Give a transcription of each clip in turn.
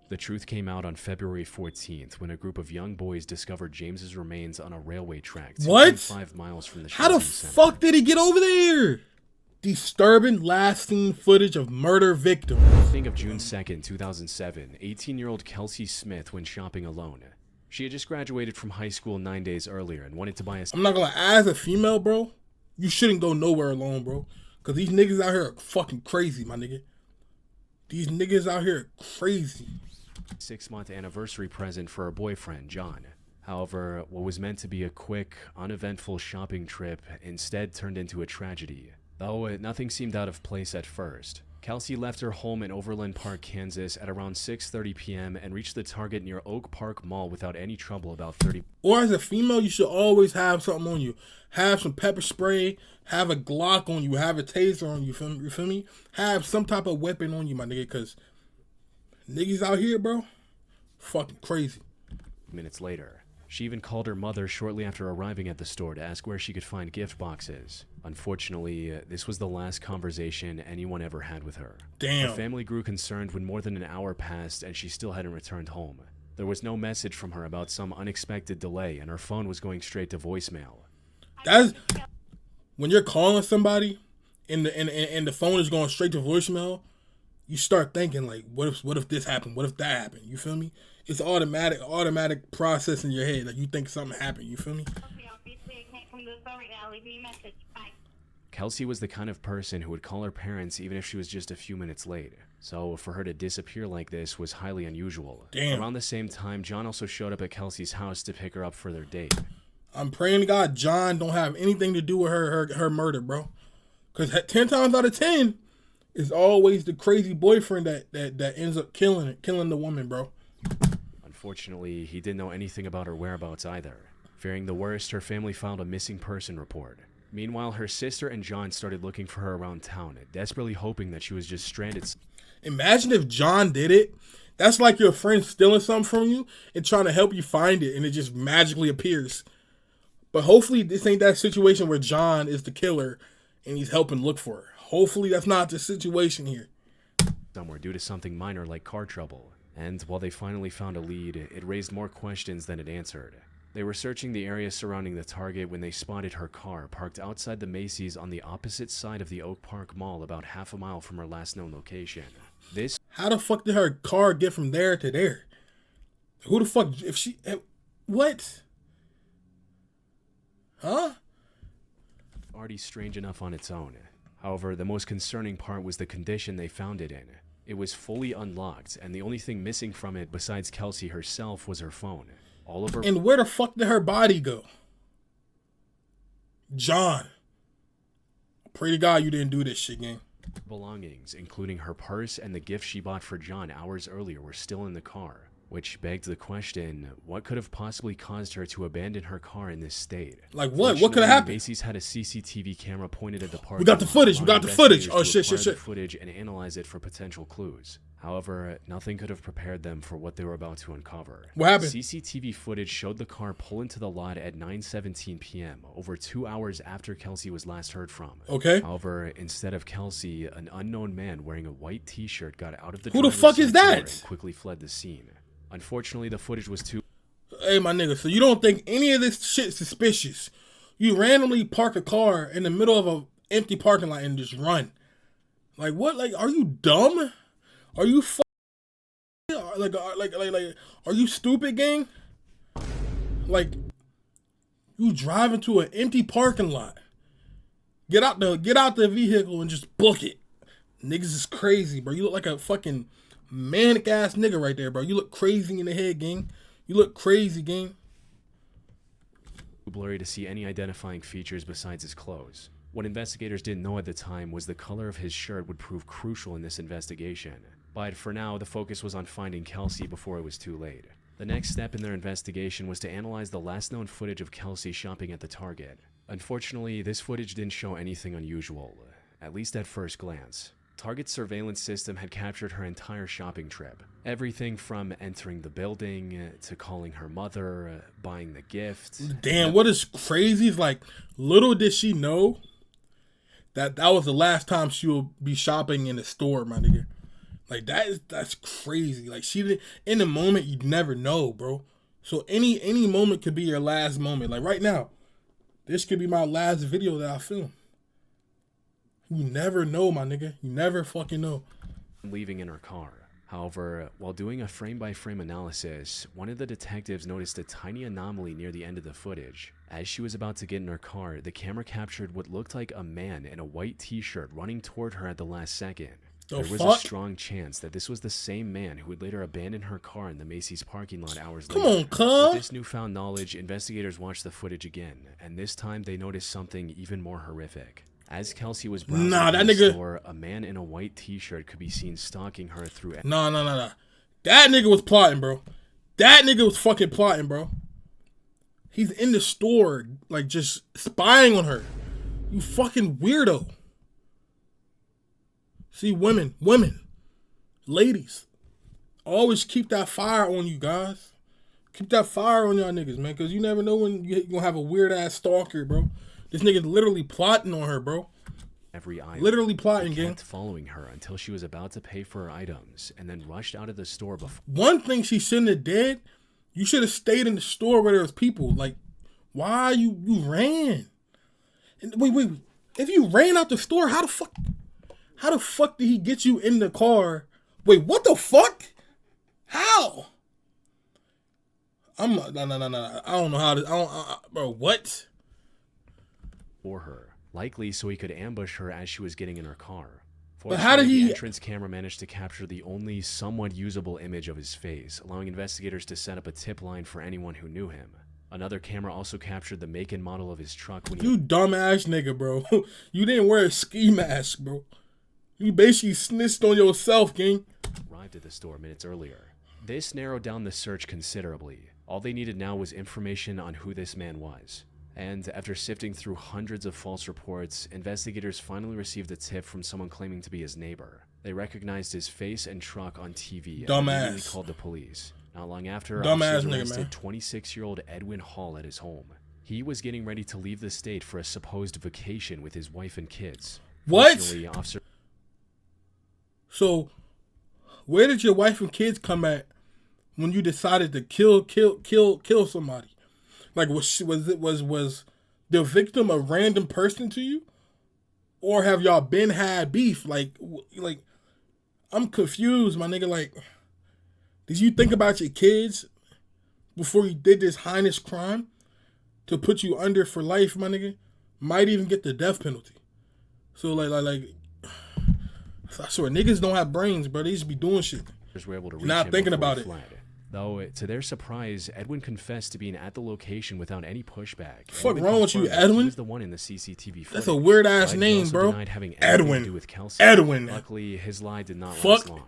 The truth came out on February 14th when a group of young boys discovered James's remains on a railway track 2.5 miles from the How the shopping center. fuck did he get over there? Disturbing last seen footage of murder victim. Think of June 2nd, 2007, 18-year-old Kelsey Smith went shopping alone. She had just graduated from high school 9 days earlier and wanted to buy a... I'm not gonna lie, as a female, bro, you shouldn't go nowhere alone, bro. Cause these niggas out here are fucking crazy, my nigga. These niggas out here are crazy. 6-month anniversary present for her boyfriend, John. However, what was meant to be a quick, uneventful shopping trip instead turned into a tragedy. Though nothing seemed out of place at first. Kelsey left her home in Overland Park, Kansas at around 6:30 p.m. and reached the Target near Oak Park Mall without any trouble about 30. Or as a female, you should always have something on you. Have some pepper spray, have a Glock on you, have a taser on you, you feel me? Have some type of weapon on you, my nigga, because niggas out here, bro, fucking crazy. Minutes later, she even called her mother shortly after arriving at the store to ask where she could find gift boxes. Unfortunately, this was the last conversation anyone ever had with her. Damn. Her family grew concerned when more than an hour passed and she still hadn't returned home. There was no message from her about some unexpected delay, and her phone was going straight to voicemail. That's when you're calling somebody and the phone is going straight to voicemail. You start thinking like, what if this happened? What if that happened? You feel me? It's automatic process in your head. Like you think something happened. You feel me? Kelsey was the kind of person who would call her parents even if she was just a few minutes late. So for her to disappear like this was highly unusual. Damn. Around the same time, John also showed up at Kelsey's house to pick her up for their date. I'm praying to God John don't have anything to do with her murder, bro. Because 10 times out of 10, it's always the crazy boyfriend that ends up killing the woman, bro. Unfortunately, he didn't know anything about her whereabouts either. Fearing the worst, her family filed a missing person report. Meanwhile, her sister and John started looking for her around town, desperately hoping that she was just stranded. Imagine if John did it. That's like your friend stealing something from you and trying to help you find it, and it just magically appears. But hopefully this ain't that situation where John is the killer and he's helping look for her. Hopefully that's not the situation here. Somewhere due to something minor like car trouble. And while they finally found a lead, it raised more questions than it answered. They were searching the area surrounding the Target when they spotted her car parked outside the Macy's on the opposite side of the Oak Park Mall about half a mile from her last known location. How the fuck did her car get from there to there? Who the fuck, what? Huh? Already strange enough on its own. However, the most concerning part was the condition they found it in. It was fully unlocked, and the only thing missing from it besides Kelsey herself was her phone. All of her... And where the fuck did her body go? John. Pray to God you didn't do this shit, gang. belongings, including her purse and the gift she bought for John hours earlier, were still in the car. Which begged the question, what could have possibly caused her to abandon her car in this state? Like what? What could have happened? Macy's had a CCTV camera pointed at the park. We got the footage. We got the footage. Oh shit, shit, shit. Footage and analyze it for potential clues. However, nothing could have prepared them for what they were about to uncover. What happened? CCTV footage showed the car pull into the lot at 9:17 p.m., over 2 hours after Kelsey was last heard from. Okay. However, instead of Kelsey, an unknown man wearing a white t-shirt got out of the Who the fuck is that? And quickly fled the scene. Unfortunately, the footage was too... Hey, my nigga, so you don't think any of this shit suspicious? You randomly park a car in the middle of an empty parking lot and just run. Like, what? Like, are you dumb? Are you like, are you stupid, gang? Like, you drive into an empty parking lot. Get out the vehicle and just book it. Niggas is crazy, bro. You look like a fucking manic ass nigga right there, bro. You look crazy in the head, gang. You look crazy, gang. Blurry to see any identifying features besides his clothes. What investigators didn't know at the time was the color of his shirt would prove crucial in this investigation. But for now, the focus was on finding Kelsey before it was too late. The next step in their investigation was to analyze the last known footage of Kelsey shopping at the Target. Unfortunately, this footage didn't show anything unusual, at least at first glance. Target's surveillance system had captured her entire shopping trip. Everything from entering the building, to calling her mother, buying the gift. Damn, what is crazy is like, little did she know that was the last time she will be shopping in a store, my nigga. Like that's crazy. Like she did in the moment, you never know, bro. So any moment could be your last moment. Like right now, this could be my last video that I film. You never know, my nigga. You never fucking know. Leaving in her car. However, while doing a frame-by-frame analysis, one of the detectives noticed a tiny anomaly near the end of the footage. As she was about to get in her car, the camera captured what looked like a man in a white t-shirt running toward her at the last second. There was a strong chance that this was the same man who would later abandon her car in the Macy's parking lot hours later. Come on, cuz. With this newfound knowledge, investigators watched the footage again, and this time they noticed something even more horrific. As Kelsey was browsing the store, a man in a white t-shirt could be seen stalking her through... Nah. That nigga was plotting, bro. That nigga was fucking plotting, bro. He's in the store, like, just spying on her. You fucking weirdo. See, women, ladies, always keep that fire on you guys. Keep that fire on y'all niggas, man, because you never know when you're going to have a weird-ass stalker, bro. This nigga's literally plotting on her, bro. Every item. Literally plotting, gang. Kept following her until she was about to pay for her items and then rushed out of the store before... One thing she shouldn't have did, you should have stayed in the store where there was people. Like, why you ran? And wait. If you ran out the store, how the fuck did he get you in the car? Wait, what the fuck? How? No. I don't know how to... bro, what? For her, likely so he could ambush her as she was getting in her car. But how did he... The entrance camera managed to capture the only somewhat usable image of his face, allowing investigators to set up a tip line for anyone who knew him. Another camera also captured the make and model of his truck when he... You dumbass nigga, bro. You didn't wear a ski mask, bro. You basically snitched on yourself, gang. Arrived at the store minutes earlier. This narrowed down the search considerably. All they needed now was information on who this man was. And after sifting through hundreds of false reports, investigators finally received a tip from someone claiming to be his neighbor. They recognized his face and truck on TV and immediately called the police. Not long after, officers arrested 26-year-old Edwin Hall at his home. He was getting ready to leave the state for a supposed vacation with his wife and kids. What? So, where did your wife and kids come at when you decided to kill somebody? Like, was the victim a random person to you, or have y'all been had beef? Like, I'm confused, my nigga. Like, did you think about your kids before you did this heinous crime to put you under for life, my nigga? Might even get the death penalty. So like, I swear niggas don't have brains, bro. They just be doing shit. Were able to reach not thinking about it. Though, to their surprise, Edwin confessed to being at the location without any pushback. Fuck wrong with you, Edwin? He was the one in the CCTV footage. That's a weird ass name, bro. Edwin. To do with Kelsey. Edwin. Luckily, his lie did not last long.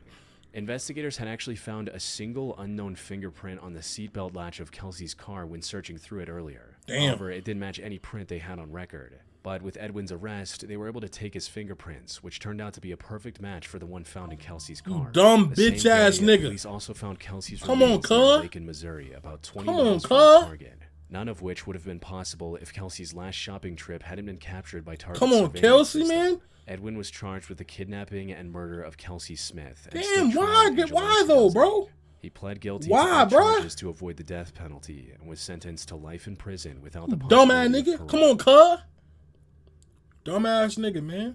Investigators had actually found a single unknown fingerprint on the seatbelt latch of Kelsey's car when searching through it earlier. Damn. However, it didn't match any print they had on record. But with Edwin's arrest, they were able to take his fingerprints, which turned out to be a perfect match for the one found in Kelsey's car. You dumb bitch ass nigga. Police also found Kelsey's remains in Lake in Missouri, about 20 miles from Target. None of which would have been possible if Kelsey's last shopping trip hadn't been captured by Target. Come on, Kelsey, man. Edwin was charged with the kidnapping and murder of Kelsey Smith. Damn, why though, bro? He pled guilty to all charges to avoid the death penalty and was sentenced to life in prison without the possibility of parole. Dumbass nigga. Come on, cuz. Dumbass nigga, man.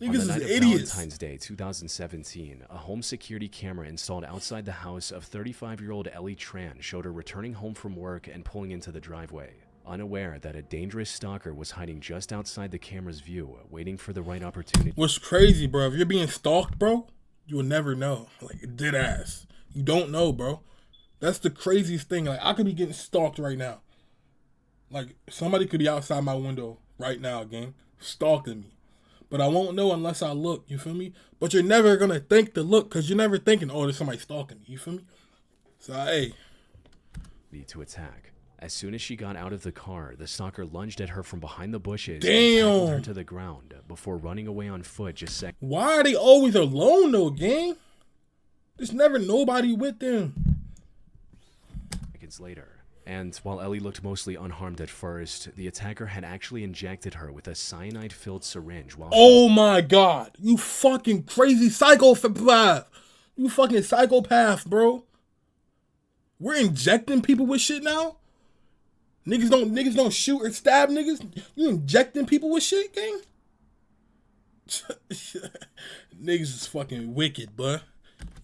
Niggas is idiots. Valentine's Day 2017, a home security camera installed outside the house of 35-year-old Ellie Tran showed her returning home from work and pulling into the driveway, unaware that a dangerous stalker was hiding just outside the camera's view, waiting for the right opportunity. What's crazy, bro? If you're being stalked, bro, you will never know. Like, dead ass. You don't know, bro. That's the craziest thing. Like, I could be getting stalked right now. Like, somebody could be outside my window right now, gang, stalking me. But I won't know unless I look, you feel me? But you're never going to think to look because you're never thinking, oh, there's somebody stalking me, you feel me? So, hey. To attack. As soon as she got out of the car, the stalker lunged at her from behind the bushes Damn. and tackled her to the ground before running away on foot just seconds. Why are they always alone, though, gang? There's never nobody with them. Seconds later. And while Ellie looked mostly unharmed at first, the attacker had actually injected her with a cyanide-filled syringe while Oh my god. You fucking crazy psychopath. You fucking psychopath, bro. We're injecting people with shit now? Niggas don't shoot or stab niggas? You injecting people with shit, gang? Niggas is fucking wicked, bruh.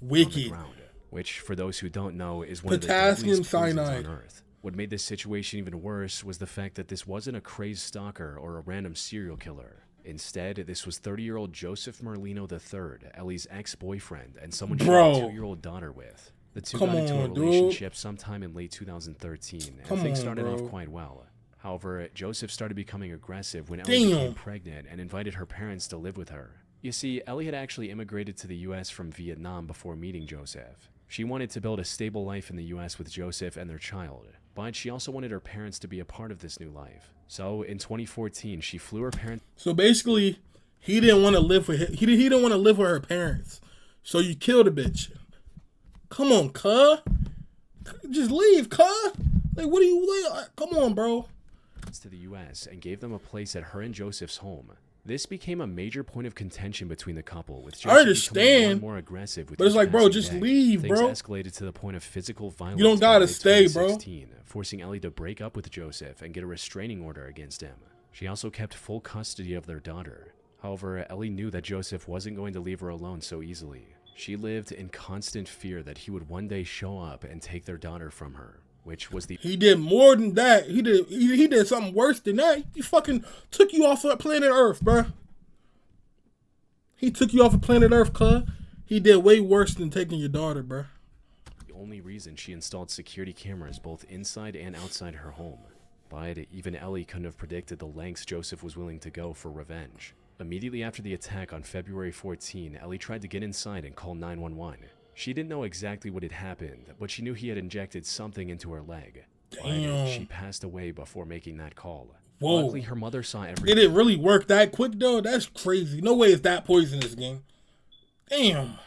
Wicked. ground, which, for those who don't know, is one Potassium of the deadliest poisons cyanide on Earth. What made this situation even worse was the fact that this wasn't a crazed stalker or a random serial killer. Instead, this was 30-year-old Joseph Merlino III, Ellie's ex-boyfriend, and someone she had a 2-year-old daughter with. The two got into a relationship sometime in late 2013, and things started off quite well. However, Joseph started becoming aggressive when Ellie became pregnant and invited her parents to live with her. You see, Ellie had actually immigrated to the US from Vietnam before meeting Joseph. She wanted to build a stable life in the US with Joseph and their child, but she also wanted her parents to be a part of this new life. So, in 2014, she flew her parents. So basically, he didn't want to live with he didn't want to live with her parents. So you killed a bitch. Come on, cuh. Just leave, cuh. Like, what are you like? Come on, bro. To the US and gave them a place at her and Joseph's home. This became a major point of contention between the couple, with Joseph becoming more and more aggressive with but it's like, bro, just leave, Things bro. escalated to the point of physical violence. You don't gotta stay, bro. Forcing Ellie to break up with Joseph and get a restraining order against him. She also kept full custody of their daughter. However, Ellie knew that Joseph wasn't going to leave her alone so easily. She lived in constant fear that he would one day show up and take their daughter from her, which was the... He did more than that. He did something worse than that. He fucking took you off of planet Earth, bruh. He took you off of planet Earth, cuz. He did way worse than taking your daughter, bruh. The only reason she installed security cameras both inside and outside her home. But even Ellie couldn't have predicted the lengths Joseph was willing to go for revenge. Immediately after the attack on February 14, Ellie tried to get inside and call 911. She didn't know exactly what had happened, but she knew he had injected something into her leg. Damn. She passed away before making that call. Whoa. Luckily, her mother saw everything. Did it really work that quick, though? That's crazy. No way it's that poisonous, gang. Damn.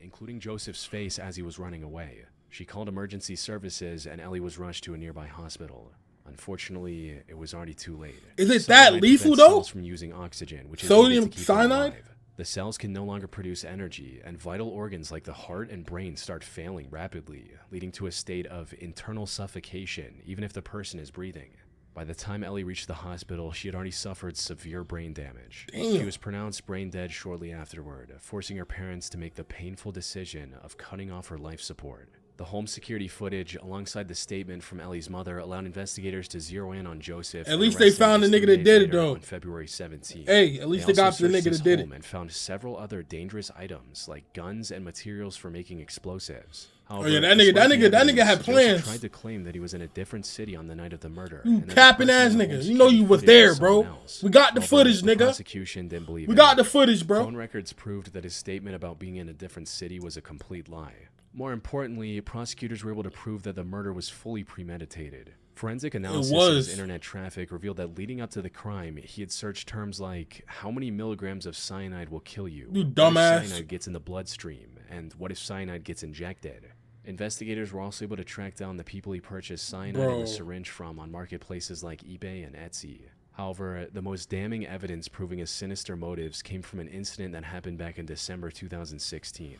Including Joseph's face as he was running away. She called emergency services, and Ellie was rushed to a nearby hospital. Unfortunately, it was already too late. Is it that lethal, though? From using oxygen, which is sodium cyanide? The cells can no longer produce energy, and vital organs like the heart and brain start failing rapidly, leading to a state of internal suffocation, even if the person is breathing. By the time Ellie reached the hospital, she had already suffered severe brain damage. Damn. She was pronounced brain dead shortly afterward, forcing her parents to make the painful decision of cutting off her life support. The home security footage, alongside the statement from Ellie's mother, allowed investigators to zero in on Joseph. At least they found the nigga that did it, though. On February 17th. Hey, at least they got the nigga that did it. And found several other dangerous items, like guns and materials for making explosives. However, oh yeah, that nigga had plans. Joseph tried to claim that he was in a different city on the night of the murder. You capping ass nigga. You know you was there, bro. We got the footage, nigga. The prosecution didn't believe we got the footage, bro. Phone records proved that his statement about being in a different city was a complete lie. More importantly, prosecutors were able to prove that the murder was fully premeditated. Forensic analysis of his internet traffic revealed that leading up to the crime, he had searched terms like, how many milligrams of cyanide will kill you? You dumbass. What if cyanide gets in the bloodstream? And what if cyanide gets injected? Investigators were also able to track down the people he purchased cyanide in the syringe from on marketplaces like eBay and Etsy. However, the most damning evidence proving his sinister motives came from an incident that happened back in December 2016.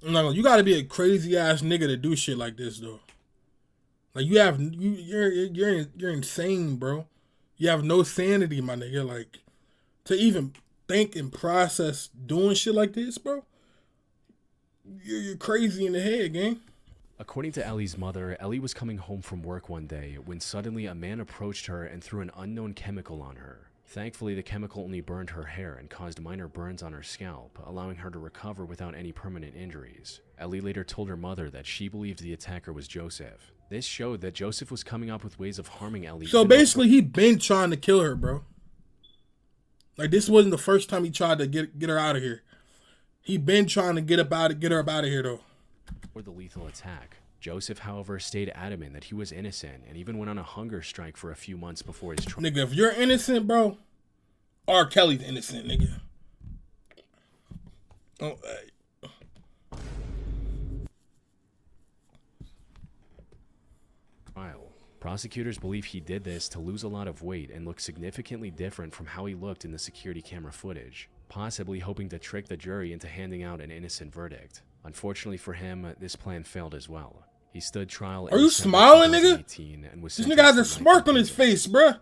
No, you gotta be a crazy ass nigga to do shit like this, though. Like you're insane, bro. You have no sanity, my nigga. Like to even think and process doing shit like this, bro. You're crazy in the head, gang. According to Ellie's mother, Ellie was coming home from work one day when suddenly a man approached her and threw an unknown chemical on her. Thankfully, the chemical only burned her hair and caused minor burns on her scalp, allowing her to recover without any permanent injuries. Ellie later told her mother that she believed the attacker was Joseph. This showed that Joseph was coming up with ways of harming Ellie. So basically, he been trying to kill her, bro. Like this wasn't the first time he tried to get her out of here. He been trying to get her up out of here, though. For the lethal attack. Joseph, however, stayed adamant that he was innocent and even went on a hunger strike for a few months before his trial. Nigga, if you're innocent, bro, R. Kelly's innocent, nigga. Oh, Trial. Prosecutors believe he did this to lose a lot of weight and look significantly different from how he looked in the security camera footage, possibly hoping to trick the jury into handing out an innocent verdict. Unfortunately for him, this plan failed as well. He stood trial. Are you smiling, nigga? And was this nigga has a smirk on his face, bruh.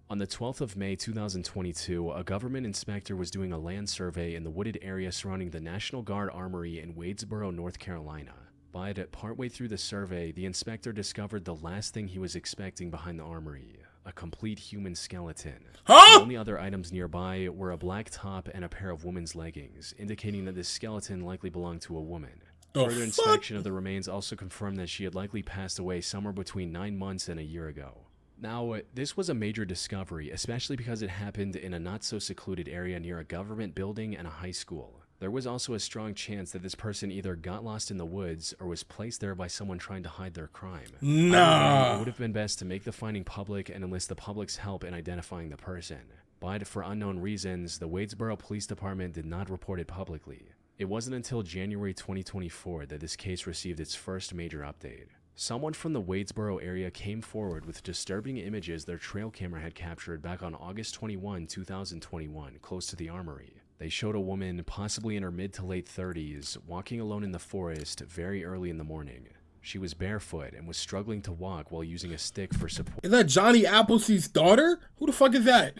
On the 12th of May 2022, a government inspector was doing a land survey in the wooded area surrounding the National Guard Armory in Wadesboro, North Carolina. But partway through the survey, the inspector discovered the last thing he was expecting behind the armory: a complete human skeleton. Huh? The only other items nearby were a black top and a pair of women's leggings, indicating that this skeleton likely belonged to a woman. Further inspection of the remains also confirmed that she had likely passed away somewhere between 9 months and a year ago. Now, this was a major discovery, especially because it happened in a not-so-secluded area near a government building and a high school. There was also a strong chance that this person either got lost in the woods or was placed there by someone trying to hide their crime. Nah. It would have been best to make the finding public and enlist the public's help in identifying the person. But for unknown reasons, the Wadesboro Police Department did not report it publicly. It wasn't until January 2024 that this case received its first major update. Someone from the Wadesboro area came forward with disturbing images their trail camera had captured back on August 21, 2021, close to the armory. They showed a woman, possibly in her mid to late 30s, walking alone in the forest very early in the morning. She was barefoot and was struggling to walk while using a stick for support. Is that Johnny Appleseed's daughter? Who the fuck is that?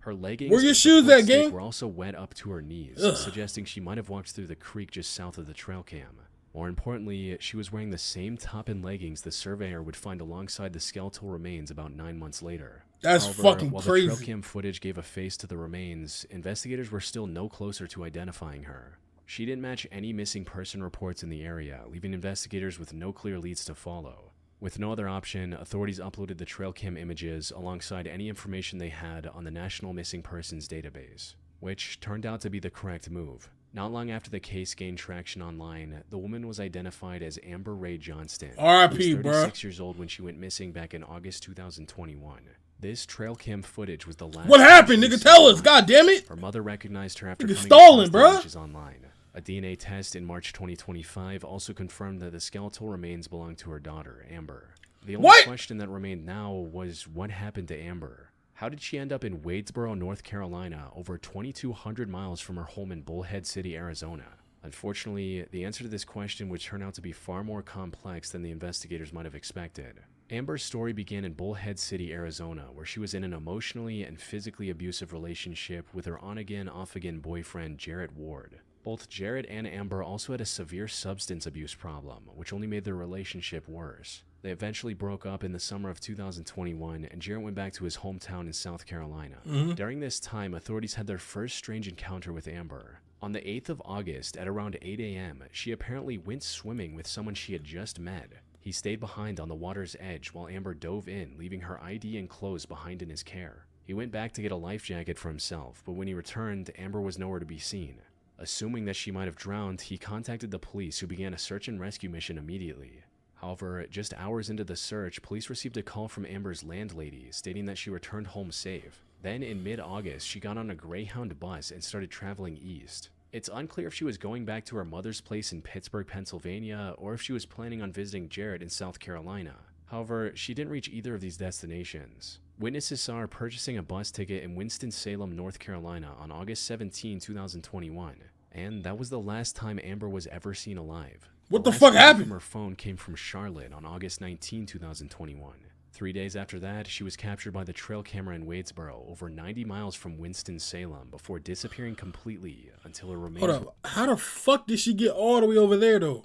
Her leggings Where your shoes at, gang? were also wet up to her knees, suggesting she might have walked through the creek just south of the trail cam. More importantly, she was wearing the same top and leggings the surveyor would find alongside the skeletal remains about 9 months later. That's fucking while crazy. The trail cam footage gave a face to the remains, investigators were still no closer to identifying her. She didn't match any missing person reports in the area, leaving investigators with no clear leads to follow. With no other option, authorities uploaded the trail cam images alongside any information they had on the National Missing Persons database, which turned out to be the correct move. Not long after the case gained traction online, the woman was identified as Amber Ray Johnston. R.I.P., bro. 36 years old when she went missing back in August 2021. This trail cam footage was the last. What happened, nigga? Tell us, god damn it! Her mother recognized her after nigga coming stalling, across the bro. images online. A DNA test in March 2025 also confirmed that the skeletal remains belonged to her daughter, Amber. The only question that remained now was what happened to Amber? How did she end up in Wadesboro, North Carolina, over 2,200 miles from her home in Bullhead City, Arizona? Unfortunately, the answer to this question would turn out to be far more complex than the investigators might have expected. Amber's story began in Bullhead City, Arizona, where she was in an emotionally and physically abusive relationship with her on-again, off-again boyfriend, Jarrett Ward. Both Jarrett and Amber also had a severe substance abuse problem, which only made their relationship worse. They eventually broke up in the summer of 2021, and Jarrett went back to his hometown in South Carolina. During this time, authorities had their first strange encounter with Amber. On the 8th of August, at around 8 a.m., she apparently went swimming with someone she had just met. He stayed behind on the water's edge while Amber dove in, leaving her ID and clothes behind in his care. He went back to get a life jacket for himself, but when he returned, Amber was nowhere to be seen. Assuming that she might have drowned, he contacted the police, who began a search and rescue mission immediately. However, just hours into the search, police received a call from Amber's landlady stating that she returned home safe. Then, in mid-August, she got on a Greyhound bus and started traveling east. It's unclear if she was going back to her mother's place in Pittsburgh, Pennsylvania, or if she was planning on visiting Jarrett in South Carolina. However, she didn't reach either of these destinations. Witnesses saw her purchasing a bus ticket in Winston-Salem, North Carolina on August 17, 2021. And that was the last time Amber was ever seen alive. What the fuck happened? From her phone came from Charlotte on August 19, 2021. 3 days after that, she was captured by the trail camera in Wadesboro, over 90 miles from Winston-Salem, before disappearing completely until her remains. Hold up. How the fuck did she get all the way over there, though?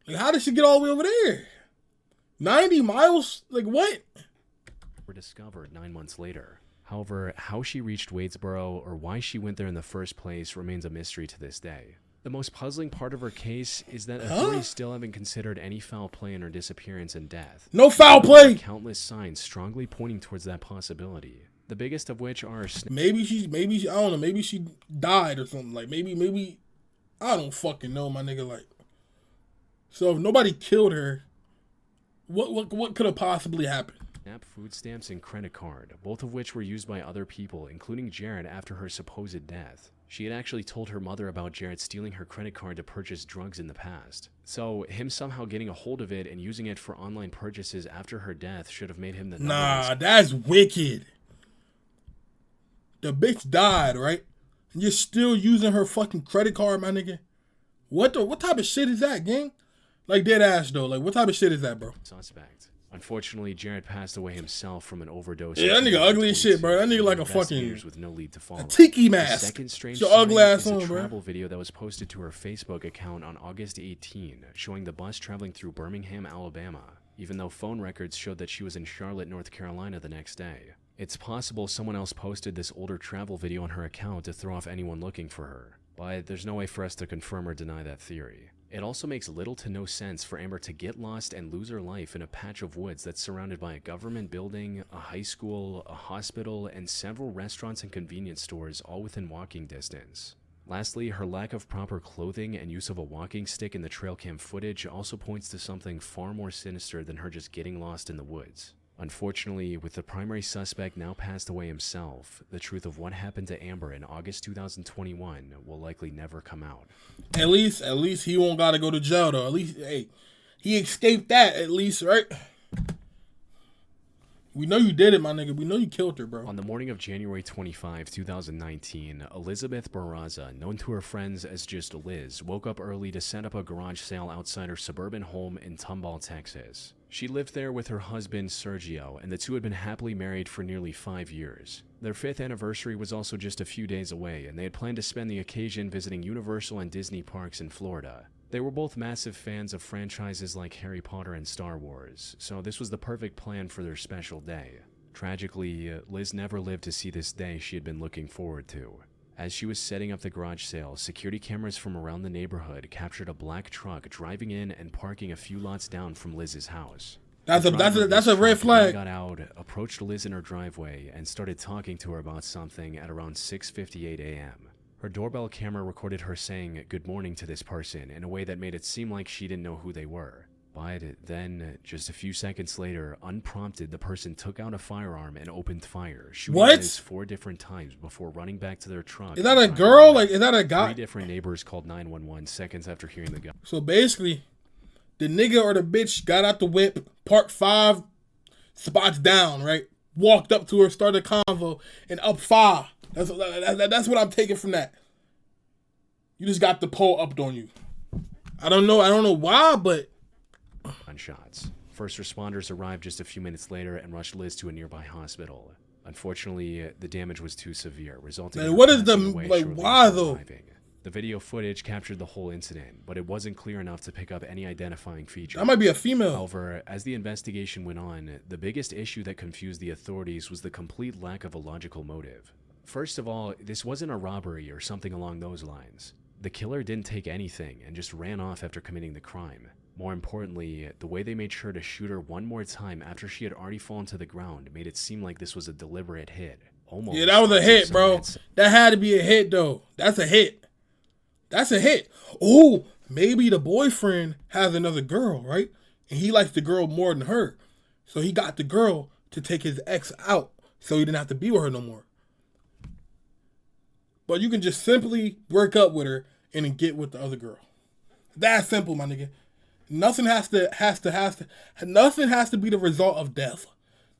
Like, how did she get all the way over there? 90 miles? Like, what? Were discovered 9 months later. However, how she reached Wadesboro or why she went there in the first place remains a mystery to this day. The most puzzling part of her case is that authorities still haven't considered any foul play in her disappearance and death. No foul play! Countless signs strongly pointing towards that possibility. The biggest of which are... Maybe she, I don't know, maybe she died or something. Like, maybe, I don't fucking know, my nigga, like. So if nobody killed her, what could have possibly happened? SNAP food stamps and credit card, both of which were used by other people, including Jarrett after her supposed death. She had actually told her mother about Jarrett stealing her credit card to purchase drugs in the past. So him somehow getting a hold of it and using it for online purchases after her death should have made him the Nah, that's wicked. The bitch died, right? And you're still using her fucking credit card, my nigga. What type of shit is that, gang? Like, dead ass though. Like, what type of shit is that, bro? Suspect. Unfortunately, Jarrett passed away himself from an overdose. Yeah, that nigga ugly as shit, bro. That nigga like a fucking with no lead to follow. a tiki mask. The second strange your ugly ass is a on, bro. travel video that was posted to her Facebook account on August 18, showing the bus traveling through Birmingham, Alabama, even though phone records showed that she was in Charlotte, North Carolina the next day. It's possible someone else posted this older travel video on her account to throw off anyone looking for her, but there's no way for us to confirm or deny that theory. It also makes little to no sense for Amber to get lost and lose her life in a patch of woods that's surrounded by a government building, a high school, a hospital, and several restaurants and convenience stores all within walking distance. Lastly, her lack of proper clothing and use of a walking stick in the trail cam footage also points to something far more sinister than her just getting lost in the woods. Unfortunately, with the primary suspect now passed away himself, the truth of what happened to Amber in August 2021 will likely never come out. At least he won't gotta go to jail though. At least, hey, he escaped that at least, right? We know you did it, my nigga. We know you killed her, bro. On the morning of January 25, 2019, Elizabeth Barraza, known to her friends as just Liz, woke up early to set up a garage sale outside her suburban home in Tomball, Texas. She lived there with her husband, Sergio, and the two had been happily married for nearly 5 years. Their 5th anniversary was also just a few days away, and they had planned to spend the occasion visiting Universal and Disney parks in Florida. They were both massive fans of franchises like Harry Potter and Star Wars, so this was the perfect plan for their special day. Tragically, Liz never lived to see this day she had been looking forward to. As she was setting up the garage sale, security cameras from around the neighborhood captured a black truck driving in and parking a few lots down from Liz's house. That's a red flag. Got out, approached Liz in her driveway, and started talking to her about something at around 6:58 a.m. Her doorbell camera recorded her saying good morning to this person in a way that made it seem like she didn't know who they were. But then, just a few seconds later, unprompted, the person took out a firearm and opened fire, shooting Liz 4 different times before running back to their truck. Is that a girl? Like, is that a guy? 3 different neighbors called 911 seconds after hearing the gun. So basically, the nigga or the bitch got out the whip, parked 5 spots down, right? Walked up to her, started a convo, and up 5. That's what I'm taking from that. You just got the pole upped on you. I don't know why, but gunshots. First responders arrived just a few minutes later and rushed Liz to a nearby hospital. Unfortunately, the damage was too severe, resulting in what is the why though? Arriving. The video footage captured the whole incident, but it wasn't clear enough to pick up any identifying features. That might be a female. However, as the investigation went on, the biggest issue that confused the authorities was the complete lack of a logical motive. First of all, this wasn't a robbery or something along those lines. The killer didn't take anything and just ran off after committing the crime. More importantly, the way they made sure to shoot her one more time after she had already fallen to the ground made it seem like this was a deliberate hit. Almost. Yeah, that was a hit, bro. That had to be a hit, though. That's a hit. That's a hit. Oh, maybe the boyfriend has another girl, right? And he likes the girl more than her. So he got the girl to take his ex out so he didn't have to be with her no more. But you can just simply break up with her and then get with the other girl. That's simple, my nigga. Nothing has to be the result of death.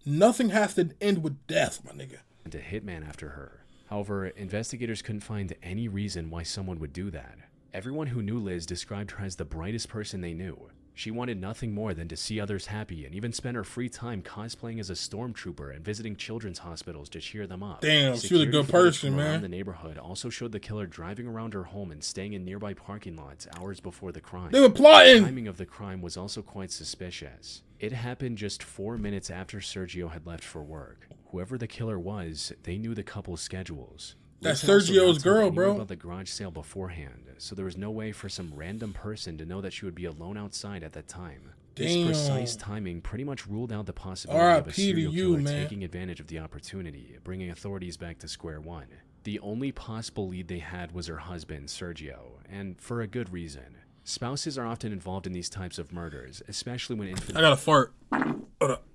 Nothing has to end with death, my nigga. And a hitman after her. However, investigators couldn't find any reason why someone would do that. Everyone who knew Liz described her as the brightest person they knew. She wanted nothing more than to see others happy and even spent her free time cosplaying as a stormtrooper and visiting children's hospitals to cheer them up. Damn, she was a good person, man. The neighborhood also showed the killer driving around her home and staying in nearby parking lots hours before the crime. They were plotting! The timing of the crime was also quite suspicious. It happened just 4 minutes after Sergio had left for work. Whoever the killer was, they knew the couple's schedules. That's Sergio's girl, bro. About the garage sale beforehand, so there was no way for some random person to know that she would be alone outside at that time. This precise timing pretty much ruled out the possibility of a serial killer taking advantage of the opportunity, bringing authorities back to square one. The only possible lead they had was her husband, Sergio, and for a good reason. Spouses are often involved in these types of murders, especially when I got a fart. Hold up.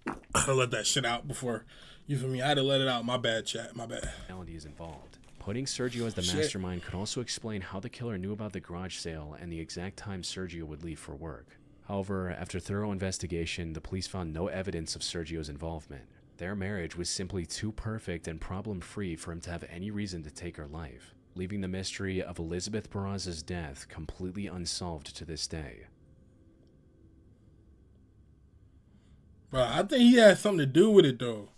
I had to let that shit out before. You feel me? I had to let it out. My bad, chat. My bad. Is involved. Putting Sergio as the Shit. mastermind could also explain how the killer knew about the garage sale and the exact time Sergio would leave for work. However, after thorough investigation, the police found no evidence of Sergio's involvement. Their marriage was simply too perfect and problem-free for him to have any reason to take her life, leaving the mystery of Elizabeth Barraza's death completely unsolved to this day. Bro, I think he had something to do with it though.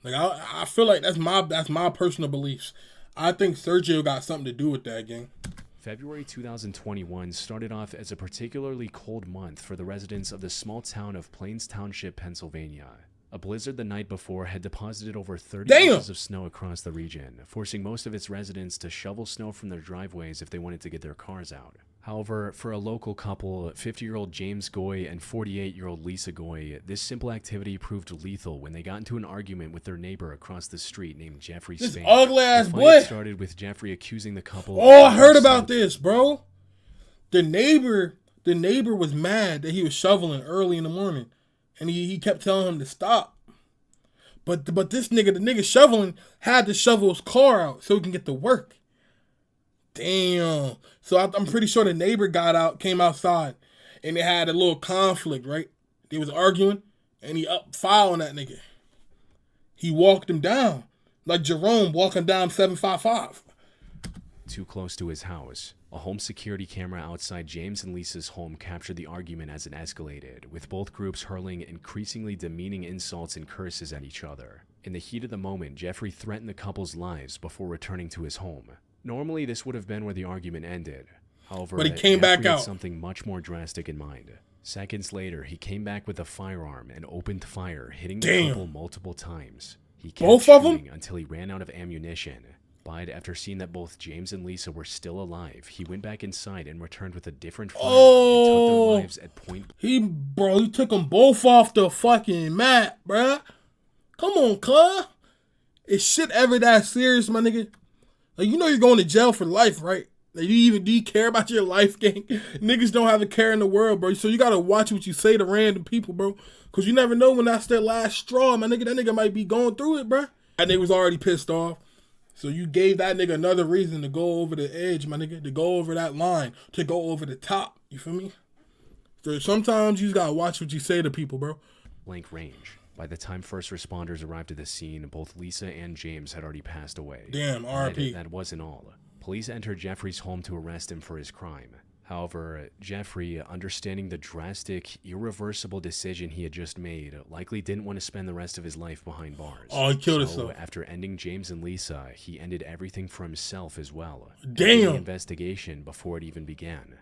Like I feel like that's my personal beliefs. I think Sergio got something to do with that, gang. February 2021 started off as a particularly cold month for the residents of the small town of Plains Township, Pennsylvania. A blizzard the night before had deposited over 30 inches of snow across the region, forcing most of its residents to shovel snow from their driveways if they wanted to get their cars out. However, for a local couple, 50-year-old James Goy and 48-year-old Lisa Goy, this simple activity proved lethal when they got into an argument with their neighbor across the street named Jeffrey This Spain. ugly ass The boy. fight started with Jeffrey accusing the couple. Oh, I heard about this, bro. The neighbor was mad that he was shoveling early in the morning, and he kept telling him to stop. But the nigga shoveling had to shovel his car out so he can get to work. Damn. So I'm pretty sure the neighbor came outside, and they had a little conflict, right? They was arguing, and he up foul on that nigga. He walked him down, like Jerome walking down 755. Too close to his house. A home security camera outside James and Lisa's home captured the argument as it escalated, with both groups hurling increasingly demeaning insults and curses at each other. In the heat of the moment, Jeffrey threatened the couple's lives before returning to his home. Normally, this would have been where the argument ended. However, but he came back had out. Something much more drastic in mind. Seconds later, he came back with a firearm and opened fire, hitting the couple multiple times. He kept Both of them? until he ran out of ammunition. But after seeing that both James and Lisa were still alive, he went back inside and returned with a different firearm and took their lives at point. He took them both off the fucking map, bruh. Come on, cuz. Is shit ever that serious, my nigga? Like, you know you're going to jail for life, right? Like, do you care about your life, gang? Niggas don't have a care in the world, bro. So you gotta watch what you say to random people, bro. Cause you never know when that's their last straw, my nigga. That nigga might be going through it, bro. That nigga was already pissed off. So you gave that nigga another reason to go over the edge, my nigga. To go over that line. To go over the top. You feel me? So sometimes you just gotta watch what you say to people, bro. Blank range. By the time first responders arrived at the scene, both Lisa and James had already passed away. Damn, R.I.P. That wasn't all. Police entered Jeffrey's home to arrest him for his crime. However, Jeffrey, understanding the drastic, irreversible decision he had just made, likely didn't want to spend the rest of his life behind bars. Oh, he killed himself. After ending James and Lisa, he ended everything for himself as well. Damn. The investigation before it even began.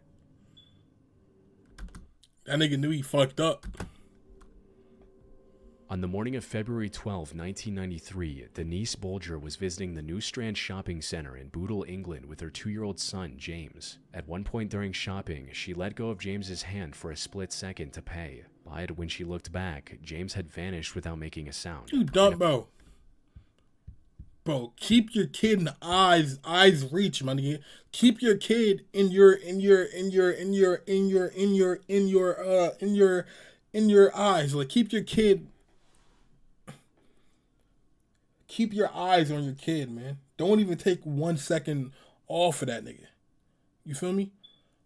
That nigga knew he fucked up. On the morning of February 12, 1993, Denise Bolger was visiting the New Strand Shopping Center in Bootle, England with her 2-year-old son, James. At one point during shopping, she let go of James's hand for a split second to pay. But when she looked back, James had vanished without making a sound. You dumb, bro. Bro, keep your kid in the eyes reach, my nigga. Keep your kid in your eyes. Like, keep your kid. Keep your eyes on your kid, man. Don't even take 1 second off of that nigga. You feel me?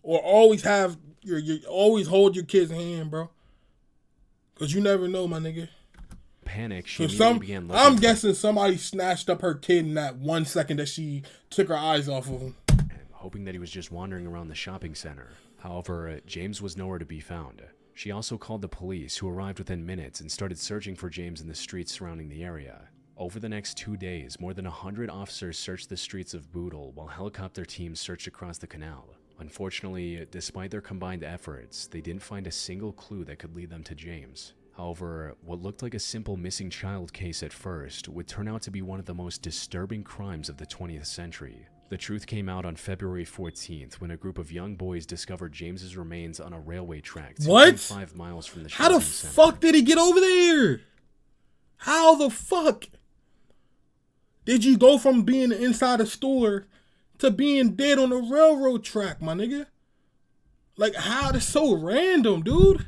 Or always have always hold your kid's hand, bro. Cause you never know, my nigga. Panic. She began looking. I'm guessing somebody snatched up her kid in that 1 second that she took her eyes off of him, hoping that he was just wandering around the shopping center. However, James was nowhere to be found. She also called the police, who arrived within minutes and started searching for James in the streets surrounding the area. Over the next 2 days, more than 100 officers searched the streets of Bootle, while helicopter teams searched across the canal. Unfortunately, despite their combined efforts, they didn't find a single clue that could lead them to James. However, what looked like a simple missing child case at first would turn out to be one of the most disturbing crimes of the 20th century. The truth came out on February 14th when a group of young boys discovered James's remains on a railway track 2.5 miles from the shopping center. How the fuck did he get over there? How the fuck did you go from being inside a store to being dead on a railroad track, my nigga? Like, how? That's so random, dude.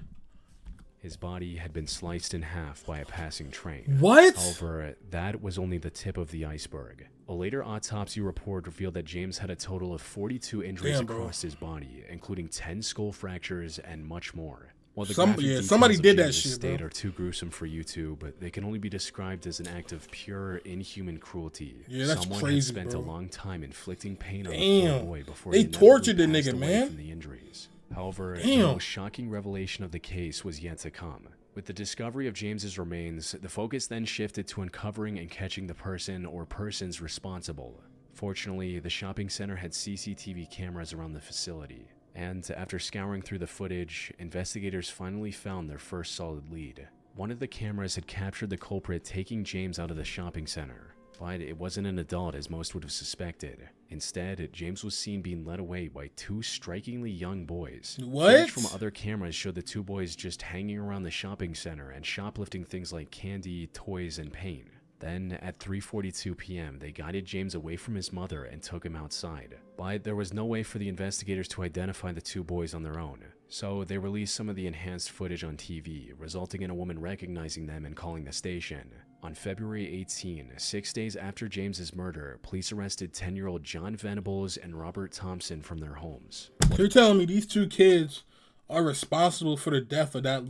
His body had been sliced in half by a passing train. What? However, that was only the tip of the iceberg. A later autopsy report revealed that James had a total of 42 injuries across his body, including 10 skull fractures and much more. While the somebody did that shit, state are too gruesome for YouTube, but they can only be described as an act of pure, inhuman cruelty. Yeah, that's Someone crazy, had spent bro. a long time inflicting pain on the poor boy before they he tortured the inevitably nigga, passed away man. from the injuries. However, the most shocking revelation of the case was yet to come. With the discovery of James's remains, the focus then shifted to uncovering and catching the person or persons responsible. Fortunately, the shopping center had CCTV cameras around the facility, and after scouring through the footage, investigators finally found their first solid lead. One of the cameras had captured the culprit taking James out of the shopping center, but it wasn't an adult as most would have suspected. Instead, James was seen being led away by two strikingly young boys. Footage from other cameras showed the two boys just hanging around the shopping center and shoplifting things like candy, toys, and paint. Then, at 3:42 p.m., they guided James away from his mother and took him outside. But there was no way for the investigators to identify the two boys on their own, so they released some of the enhanced footage on TV, resulting in a woman recognizing them and calling the station. On February 18, 6 days after James's murder, police arrested 10-year-old John Venables and Robert Thompson from their homes. So you're telling me these two kids are responsible for the death of that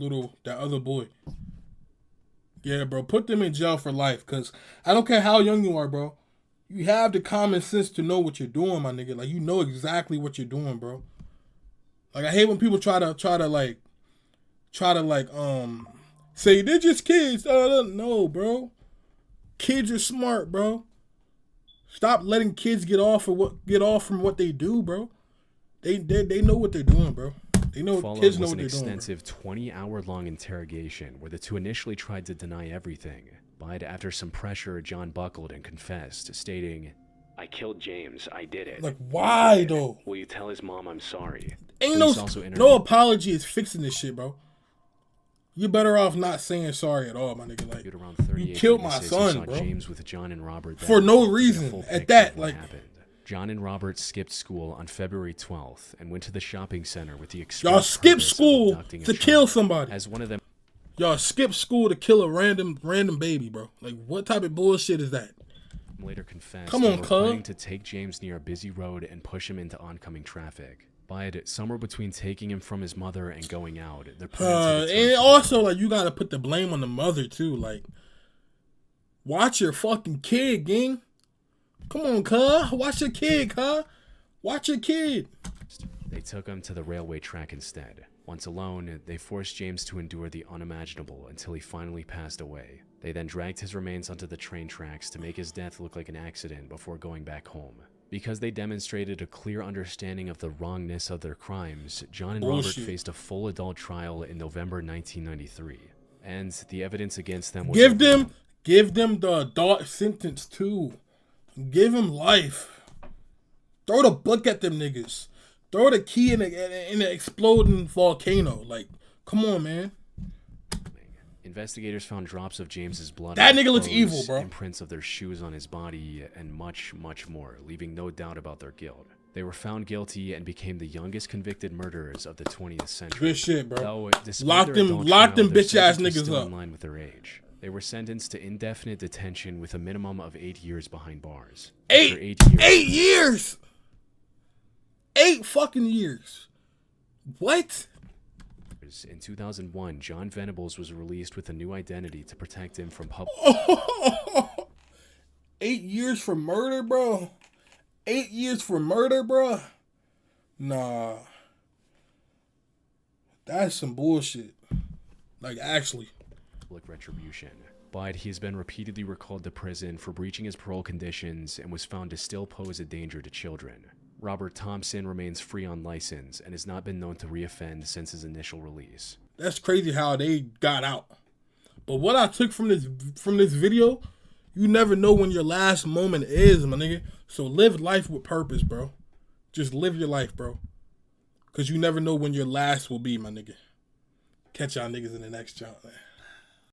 other boy? Yeah, bro, put them in jail for life, because I don't care how young you are, bro. You have the common sense to know what you're doing, my nigga. Like, you know exactly what you're doing, bro. Like, I hate when people try to say they're just kids. No, bro. Kids are smart, bro. Stop letting kids get off from what they do, bro. They know what they're doing, bro. They know kids know what they're doing. An extensive 20-hour-long interrogation where the two initially tried to deny everything, but after some pressure, John buckled and confessed, stating, "I killed James. I did it." Like, why though? Will you tell his mom I'm sorry? Ain't no apology is fixing this shit, bro. You're better off not saying sorry at all, my nigga. Like, you killed my son, bro. James with John and Robert for no reason. At that, like, happened. John and Robert skipped school on February 12th and went to the shopping center with the express y'all skipped school to kill somebody. As one of them, y'all skipped school to kill a random baby, bro. Like, what type of bullshit is that? Later confessed, come on, planning to take James near a busy road and push him into oncoming traffic. But somewhere between taking him from his mother and going out, and also, like, you gotta put the blame on the mother too. Like, watch your fucking kid, gang. Come on, cuz. Watch your kid, cuz. Watch your kid. They took him to the railway track instead. Once alone, they forced James to endure the unimaginable until he finally passed away. They then dragged his remains onto the train tracks to make his death look like an accident before going back home. Because they demonstrated a clear understanding of the wrongness of their crimes, John and Robert faced a full adult trial in November 1993. And the evidence against them was... Give them the adult sentence too. Give him life. Throw the book at them niggas. Throw the key in the exploding volcano. Like, come on, man. Investigators found drops of James's blood. That nigga looks evil, bro. Imprints of their shoes on his body, and much, much more, leaving no doubt about their guilt. They were found guilty and became the youngest convicted murderers of the 20th century. Good shit, bro. Though, lock them bitch ass niggas up. In line with their age. They were sentenced to indefinite detention with a minimum of 8 years behind bars. 8 years. 8 fucking years. What? In 2001, John Venables was released with a new identity to protect him from public... 8 years for murder, bro? 8 years for murder, bro? Nah. That's some bullshit. Like, actually. Retribution. But he has been repeatedly recalled to prison for breaching his parole conditions and was found to still pose a danger to children. Robert Thompson remains free on license and has not been known to reoffend since his initial release. That's crazy how they got out. But what I took from this video, you never know when your last moment is, my nigga. So live life with purpose, bro. Just live your life, bro. Because you never know when your last will be, my nigga. Catch y'all niggas in the next jump, man.